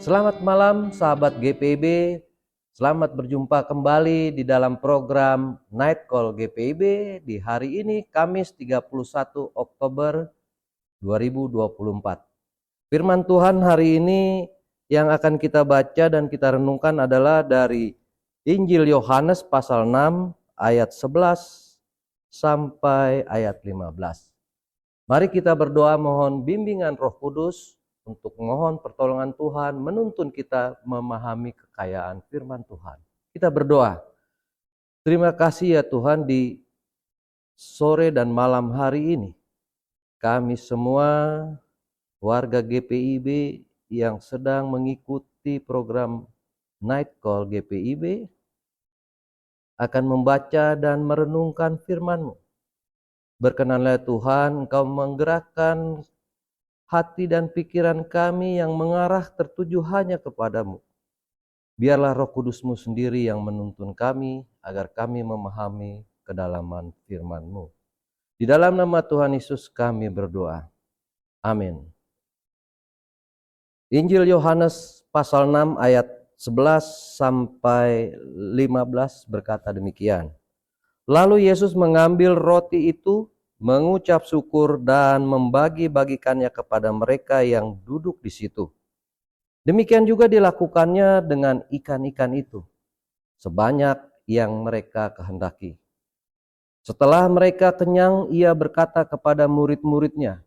Selamat malam sahabat GPIB, selamat berjumpa kembali di dalam program Night Call GPIB di hari ini Kamis 31 Oktober 2024. Firman Tuhan hari ini yang akan kita baca dan kita renungkan adalah dari Injil Yohanes pasal 6 ayat 11 sampai ayat 15. Mari kita berdoa mohon bimbingan Roh Kudus untuk mohon pertolongan Tuhan menuntun kita memahami kekayaan firman Tuhan. Kita berdoa. Terima kasih ya Tuhan di sore dan malam hari ini. Kami semua warga GPIB yang sedang mengikuti program Night Call GPIB akan membaca dan merenungkan firman-Mu. Berkenanlah Tuhan Engkau menggerakkan hati dan pikiran kami yang mengarah tertuju hanya kepadamu. Biarlah Roh Kudus-Mu sendiri yang menuntun kami agar kami memahami kedalaman firman-Mu. Di dalam nama Tuhan Yesus kami berdoa. Amin. Injil Yohanes pasal 6 ayat 11 sampai 15 berkata demikian. Lalu Yesus mengambil roti itu, mengucap syukur dan membagi-bagikannya kepada mereka yang duduk di situ. Demikian juga dilakukannya dengan ikan-ikan itu, sebanyak yang mereka kehendaki. Setelah mereka kenyang, ia berkata kepada murid-muridnya,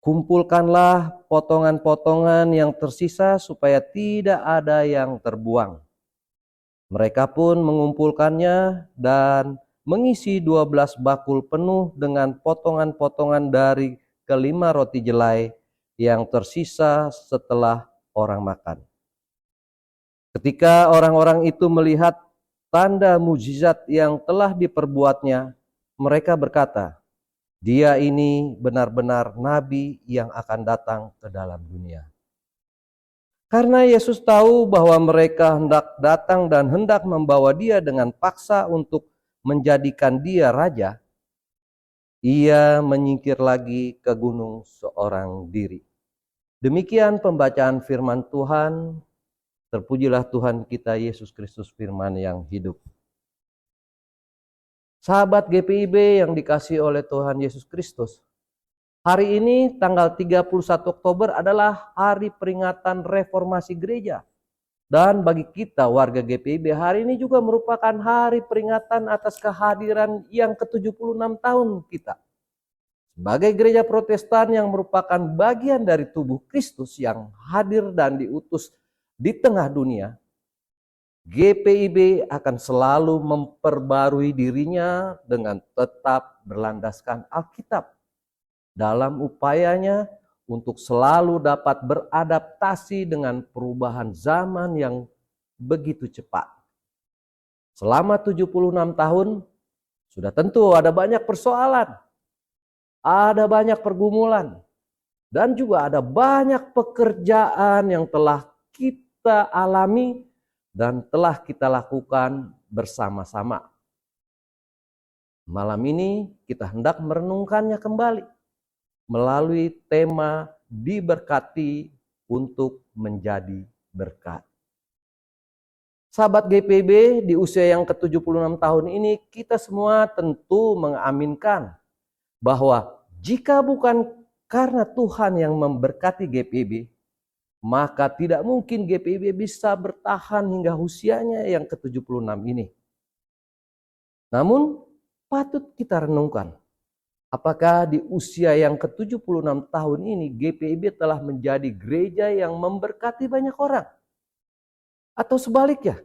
kumpulkanlah potongan-potongan yang tersisa supaya tidak ada yang terbuang. Mereka pun mengumpulkannya dan mengisi 12 bakul penuh dengan potongan-potongan dari kelima roti jelai yang tersisa setelah orang makan. Ketika orang-orang itu melihat tanda mujizat yang telah diperbuatnya, mereka berkata, dia ini benar-benar nabi yang akan datang ke dalam dunia. Karena Yesus tahu bahwa mereka hendak datang dan hendak membawa dia dengan paksa untuk menjadikan dia raja, ia menyingkir lagi ke gunung seorang diri. Demikian pembacaan firman Tuhan. Terpujilah Tuhan kita Yesus Kristus firman yang hidup. Sahabat GPIB yang dikasihi oleh Tuhan Yesus Kristus, hari ini tanggal 31 Oktober adalah hari peringatan reformasi gereja. Dan bagi kita warga GPIB hari ini juga merupakan hari peringatan atas kehadiran yang ke-76 tahun kita. Sebagai gereja Protestan yang merupakan bagian dari tubuh Kristus yang hadir dan diutus di tengah dunia, GPIB akan selalu memperbarui dirinya dengan tetap berlandaskan Alkitab dalam upayanya untuk selalu dapat beradaptasi dengan perubahan zaman yang begitu cepat. Selama 76 tahun, sudah tentu ada banyak persoalan, ada banyak pergumulan, dan juga ada banyak pekerjaan yang telah kita alami dan telah kita lakukan bersama-sama. Malam ini kita hendak merenungkannya kembali melalui tema diberkati untuk menjadi berkat. Sahabat GPIB, di usia yang ke-76 tahun ini kita semua tentu mengaminkan bahwa jika bukan karena Tuhan yang memberkati GPIB, maka tidak mungkin GPIB bisa bertahan hingga usianya yang ke-76 ini. Namun patut kita renungkan, apakah di usia yang ke-76 tahun ini GPIB telah menjadi gereja yang memberkati banyak orang? Atau sebaliknya,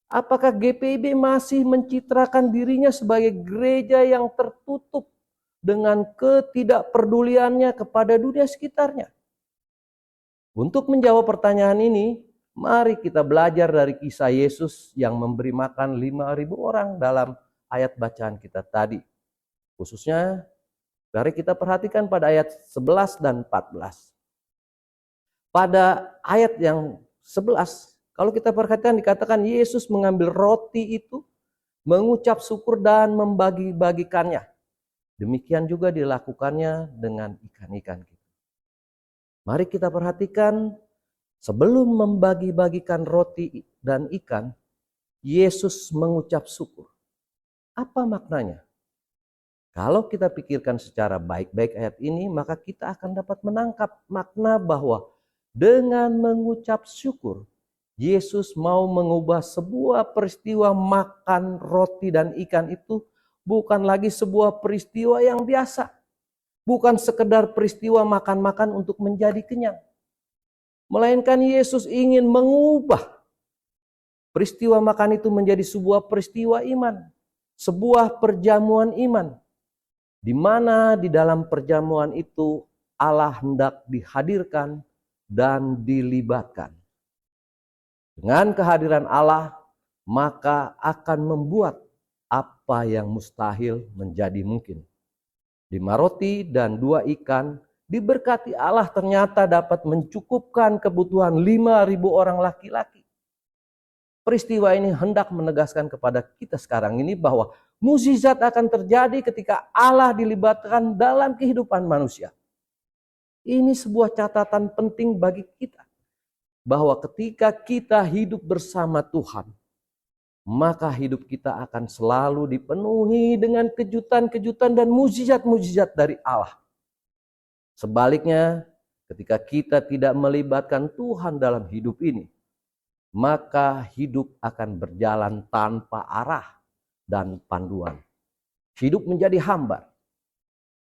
apakah GPIB masih mencitrakan dirinya sebagai gereja yang tertutup dengan ketidakpeduliannya kepada dunia sekitarnya? Untuk menjawab pertanyaan ini, mari kita belajar dari kisah Yesus yang memberi makan 5.000 orang dalam ayat bacaan kita tadi. Khususnya mari kita perhatikan pada ayat 11 dan 14. Pada ayat yang 11, kalau kita perhatikan dikatakan Yesus mengambil roti itu, mengucap syukur dan membagi-bagikannya. Demikian juga dilakukannya dengan ikan-ikan kita. Mari kita perhatikan Sebelum membagi-bagikan roti dan ikan, Yesus mengucap syukur. Apa maknanya? Kalau kita pikirkan secara baik-baik ayat ini, maka kita akan dapat menangkap makna bahwa dengan mengucap syukur, Yesus mau mengubah sebuah peristiwa makan roti dan ikan itu bukan lagi sebuah peristiwa yang biasa. Bukan sekedar peristiwa makan-makan untuk menjadi kenyang. Melainkan Yesus ingin mengubah peristiwa makan itu menjadi sebuah peristiwa iman. Sebuah perjamuan iman. Di mana di dalam perjamuan itu Allah hendak dihadirkan dan dilibatkan. Dengan kehadiran Allah, maka akan membuat apa yang mustahil menjadi mungkin. 5 roti dan 2 ikan diberkati Allah ternyata dapat mencukupkan kebutuhan 5.000 orang laki-laki. Peristiwa ini hendak menegaskan kepada kita sekarang ini bahwa mukjizat akan terjadi ketika Allah dilibatkan dalam kehidupan manusia. Ini sebuah catatan penting bagi kita. Bahwa ketika kita hidup bersama Tuhan, maka hidup kita akan selalu dipenuhi dengan kejutan-kejutan dan mukjizat-mukjizat dari Allah. Sebaliknya, ketika kita tidak melibatkan Tuhan dalam hidup ini, maka hidup akan berjalan tanpa arah dan panduan. Hidup menjadi hambar.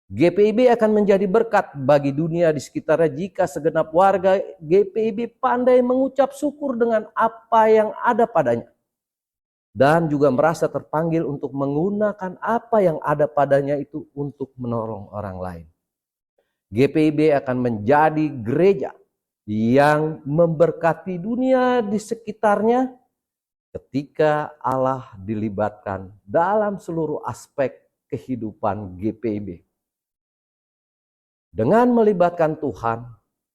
GPIB akan menjadi berkat bagi dunia di sekitarnya jika segenap warga GPIB pandai mengucap syukur dengan apa yang ada padanya. Dan juga merasa terpanggil untuk menggunakan apa yang ada padanya itu untuk menolong orang lain. GPIB akan menjadi gereja yang memberkati dunia di sekitarnya ketika Allah dilibatkan dalam seluruh aspek kehidupan GPIB. Dengan melibatkan Tuhan,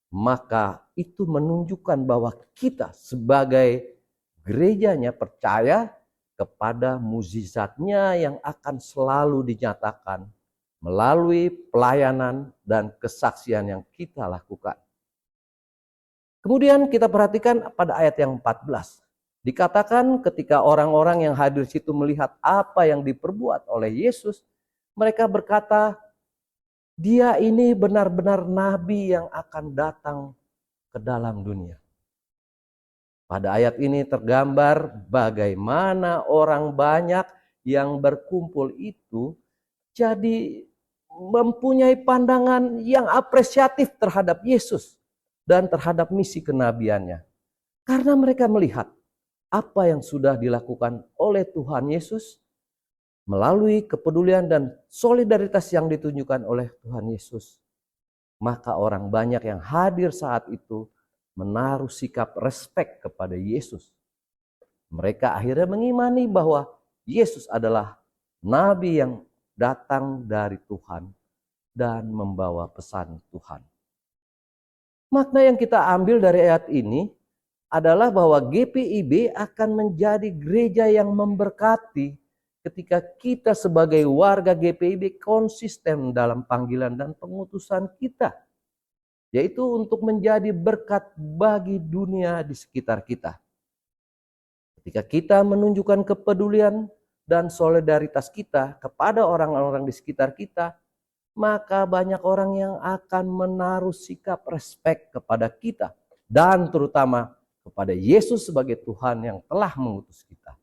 maka itu menunjukkan bahwa kita sebagai gerejanya percaya kepada mukjizatnya yang akan selalu dinyatakan melalui pelayanan dan kesaksian yang kita lakukan. Kemudian kita perhatikan pada ayat yang 14. Dikatakan ketika orang-orang yang hadir situ melihat apa yang diperbuat oleh Yesus, mereka berkata, dia ini benar-benar nabi yang akan datang ke dalam dunia. Pada ayat ini tergambar bagaimana orang banyak yang berkumpul itu jadi mempunyai pandangan yang apresiatif terhadap Yesus dan terhadap misi kenabiannya. Karena mereka melihat apa yang sudah dilakukan oleh Tuhan Yesus melalui kepedulian dan solidaritas yang ditunjukkan oleh Tuhan Yesus. Maka orang banyak yang hadir saat itu menaruh sikap respek kepada Yesus. Mereka akhirnya mengimani bahwa Yesus adalah nabi yang datang dari Tuhan dan membawa pesan Tuhan. Makna yang kita ambil dari ayat ini adalah bahwa GPIB akan menjadi gereja yang memberkati ketika kita sebagai warga GPIB konsisten dalam panggilan dan pengutusan kita. Yaitu untuk menjadi berkat bagi dunia di sekitar kita. Ketika kita menunjukkan kepedulian dan solidaritas kita kepada orang-orang di sekitar kita, maka banyak orang yang akan menaruh sikap respek kepada kita. Dan terutama kepada Yesus sebagai Tuhan yang telah mengutus kita.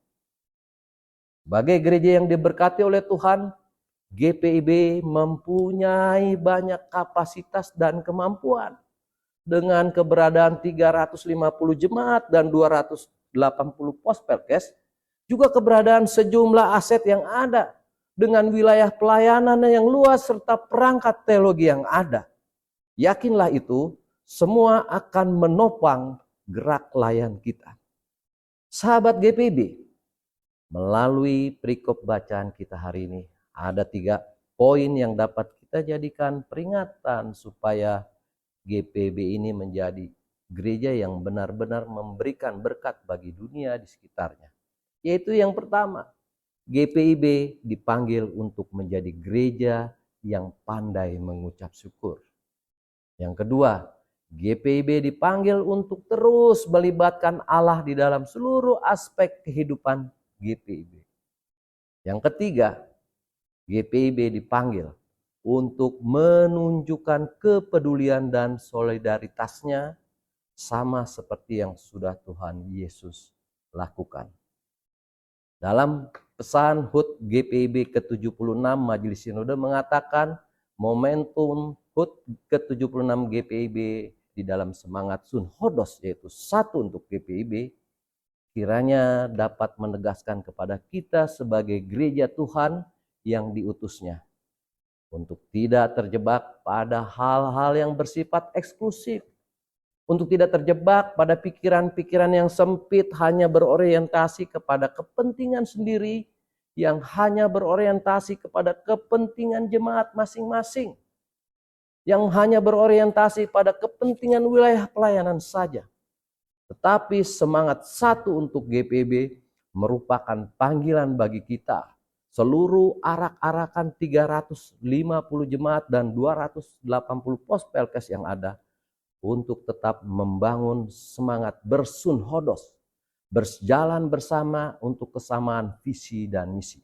Sebagai gereja yang diberkati oleh Tuhan, GPIB mempunyai banyak kapasitas dan kemampuan. Dengan keberadaan 350 jemaat dan 280 pos pelkes, juga keberadaan sejumlah aset yang ada, dengan wilayah pelayanan yang luas serta perangkat teologi yang ada. Yakinlah itu, semua akan menopang gerak layan kita. Sahabat GPIB, melalui perikop bacaan kita hari ini, ada 3 poin yang dapat kita jadikan peringatan supaya GPIB ini menjadi gereja yang benar-benar memberikan berkat bagi dunia di sekitarnya. Yaitu yang pertama, GPIB dipanggil untuk menjadi gereja yang pandai mengucap syukur. Yang kedua, GPIB dipanggil untuk terus melibatkan Allah di dalam seluruh aspek kehidupan GPIB. Yang ketiga, GPIB dipanggil untuk menunjukkan kepedulian dan solidaritasnya sama seperti yang sudah Tuhan Yesus lakukan. Dalam pesan HUT GPIB ke-76, Majelis Sinode mengatakan momentum HUT ke-76 GPIB di dalam semangat Sun Hodos, yaitu satu untuk GPIB, kiranya dapat menegaskan kepada kita sebagai gereja Tuhan yang diutusnya untuk tidak terjebak pada hal-hal yang bersifat eksklusif, untuk tidak terjebak pada pikiran-pikiran yang sempit hanya berorientasi kepada kepentingan sendiri, yang hanya berorientasi kepada kepentingan jemaat masing-masing, yang hanya berorientasi pada kepentingan wilayah pelayanan saja. Tetapi semangat satu untuk GPIB merupakan panggilan bagi kita, seluruh arak-arakan 350 jemaat dan 280 pos Pelkes yang ada, untuk tetap membangun semangat bersun hodos, berjalan bersama untuk kesamaan visi dan misi.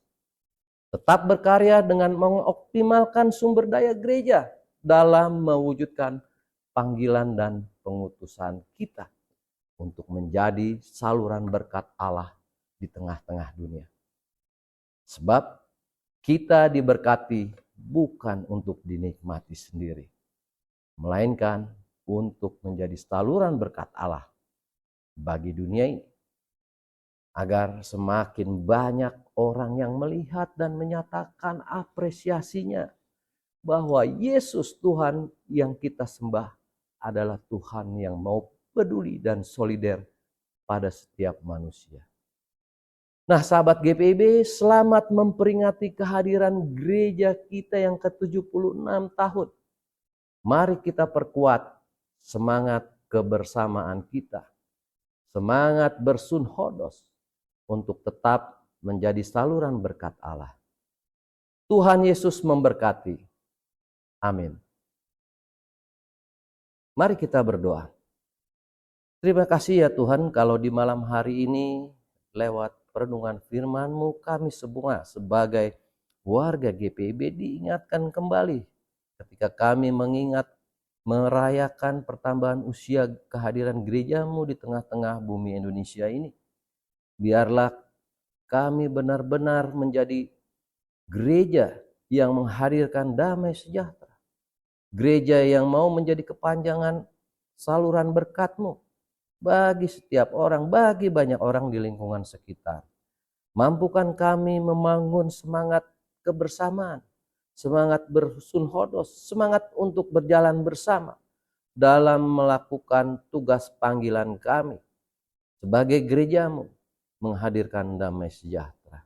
Tetap berkarya dengan mengoptimalkan sumber daya gereja dalam mewujudkan panggilan dan pengutusan kita untuk menjadi saluran berkat Allah di tengah-tengah dunia. Sebab kita diberkati bukan untuk dinikmati sendiri, melainkan untuk menjadi saluran berkat Allah bagi dunia ini, agar semakin banyak orang yang melihat dan menyatakan apresiasinya bahwa Yesus Tuhan yang kita sembah adalah Tuhan yang mau peduli dan solider pada setiap manusia. Nah, sahabat GPIB, selamat memperingati kehadiran gereja kita yang ke-76 tahun. Mari kita perkuat semangat kebersamaan kita, semangat bersun hodos untuk tetap menjadi saluran berkat Allah. Tuhan Yesus memberkati. Amin. Mari kita berdoa. Terima kasih ya Tuhan, kalau di malam hari ini lewat perenungan firman-Mu kami semua sebagai warga GPIB diingatkan kembali ketika kami mengingat merayakan pertambahan usia kehadiran gereja-Mu di tengah-tengah bumi Indonesia ini. Biarlah kami benar-benar menjadi gereja yang menghadirkan damai sejahtera. Gereja yang mau menjadi kepanjangan saluran berkat-Mu bagi setiap orang, bagi banyak orang di lingkungan sekitar. Mampukan kami membangun semangat kebersamaan, semangat bersun hodos, semangat untuk berjalan bersama dalam melakukan tugas panggilan kami sebagai gereja-Mu menghadirkan damai sejahtera.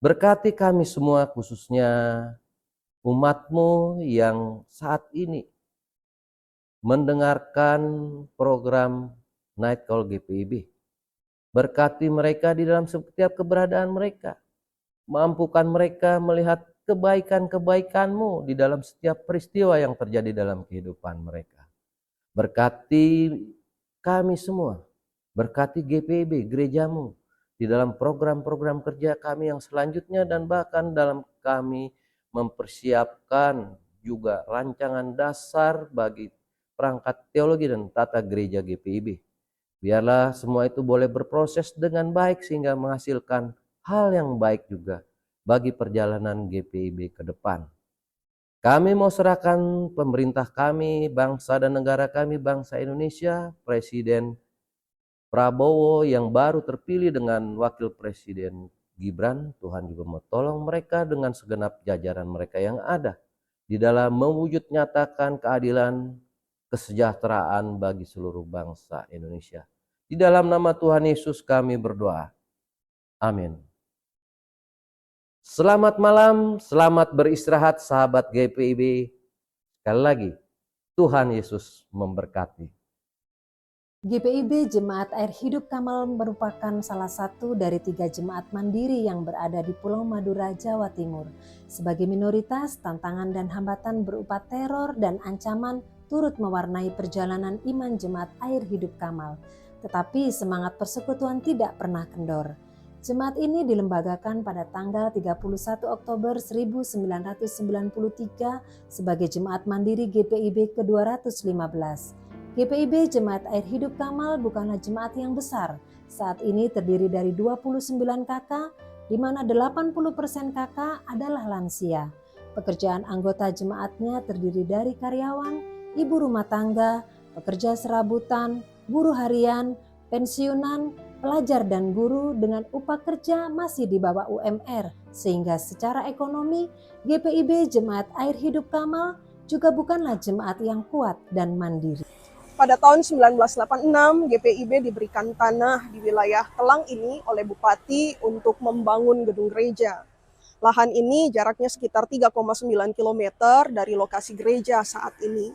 Berkati kami semua, khususnya umat-Mu yang saat ini mendengarkan program Night Call GPIB. Berkati mereka di dalam setiap keberadaan mereka. Mampukan mereka melihat kebaikan-kebaikan-Mu di dalam setiap peristiwa yang terjadi dalam kehidupan mereka. Berkati kami semua, berkati GPIB, gereja-Mu, di dalam program-program kerja kami yang selanjutnya, dan bahkan dalam kami mempersiapkan juga rancangan dasar bagi perangkat teologi dan tata gereja GPIB. Biarlah semua itu boleh berproses dengan baik sehingga menghasilkan hal yang baik juga bagi perjalanan GPIB ke depan. Kami mau serahkan pemerintah kami, bangsa dan negara kami, bangsa Indonesia, Presiden Prabowo yang baru terpilih dengan Wakil Presiden Gibran. Tuhan juga mau tolong mereka dengan segenap jajaran mereka yang ada di dalam mewujud nyatakan keadilan, kesejahteraan bagi seluruh bangsa Indonesia. Di dalam nama Tuhan Yesus kami berdoa. Amin. Selamat malam, selamat beristirahat sahabat GPIB. Sekali lagi, Tuhan Yesus memberkati. GPIB Jemaat Air Hidup Kamal merupakan salah satu dari 3 jemaat mandiri yang berada di Pulau Madura, Jawa Timur. Sebagai minoritas, tantangan dan hambatan berupa teror dan ancaman turut mewarnai perjalanan iman Jemaat Air Hidup Kamal. Tetapi semangat persekutuan tidak pernah kendor. Jemaat ini dilembagakan pada tanggal 31 Oktober 1993 sebagai Jemaat Mandiri GPIB ke-215. GPIB Jemaat Air Hidup Kamal bukanlah jemaat yang besar. Saat ini terdiri dari 29 KK, di mana 80% KK adalah lansia. Pekerjaan anggota jemaatnya terdiri dari karyawan, ibu rumah tangga, pekerja serabutan, buruh harian, pensiunan, pelajar dan guru dengan upah kerja masih di bawah UMR, sehingga secara ekonomi GPIB Jemaat Air Hidup Kamal juga bukanlah jemaat yang kuat dan mandiri. Pada tahun 1986, GPIB diberikan tanah di wilayah Telang ini oleh Bupati untuk membangun gedung gereja. Lahan ini jaraknya sekitar 3,9 km dari lokasi gereja saat ini.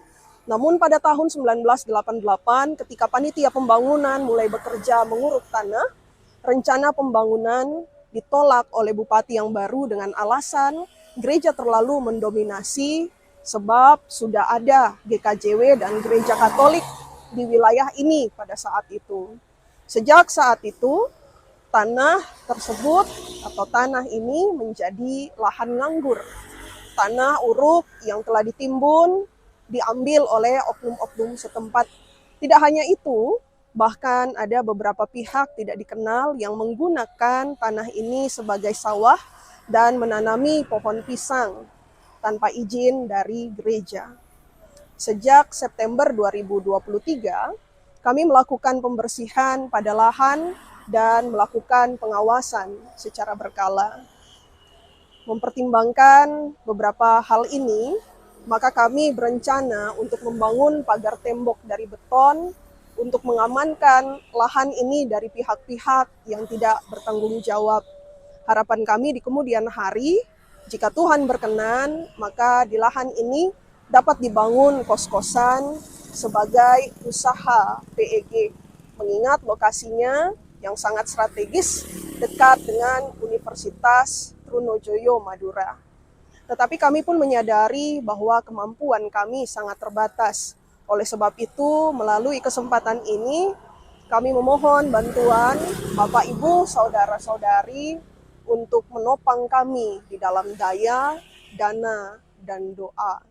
Namun pada tahun 1988, ketika panitia pembangunan mulai bekerja menguruk tanah, rencana pembangunan ditolak oleh Bupati yang baru dengan alasan gereja terlalu mendominasi sebab sudah ada GKJW dan Gereja Katolik di wilayah ini pada saat itu. Sejak saat itu, tanah tersebut atau tanah ini menjadi lahan nganggur. Tanah uruk yang telah ditimbun diambil oleh oknum-oknum setempat. Tidak hanya itu, bahkan ada beberapa pihak tidak dikenal yang menggunakan tanah ini sebagai sawah dan menanami pohon pisang tanpa izin dari gereja. Sejak September 2023, kami melakukan pembersihan pada lahan dan melakukan pengawasan secara berkala. Mempertimbangkan beberapa hal ini, maka kami berencana untuk membangun pagar tembok dari beton untuk mengamankan lahan ini dari pihak-pihak yang tidak bertanggung jawab. Harapan kami di kemudian hari, jika Tuhan berkenan, maka di lahan ini dapat dibangun kos-kosan sebagai usaha PEG. Mengingat lokasinya yang sangat strategis dekat dengan Universitas Trunojoyo Madura. Tetapi kami pun menyadari bahwa kemampuan kami sangat terbatas. Oleh sebab itu, melalui kesempatan ini, kami memohon bantuan Bapak, Ibu, Saudara-saudari untuk menopang kami di dalam daya, dana, dan doa.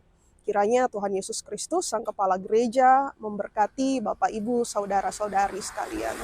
Kiranya Tuhan Yesus Kristus, Sang Kepala Gereja, memberkati Bapak, Ibu, Saudara-saudari sekalian.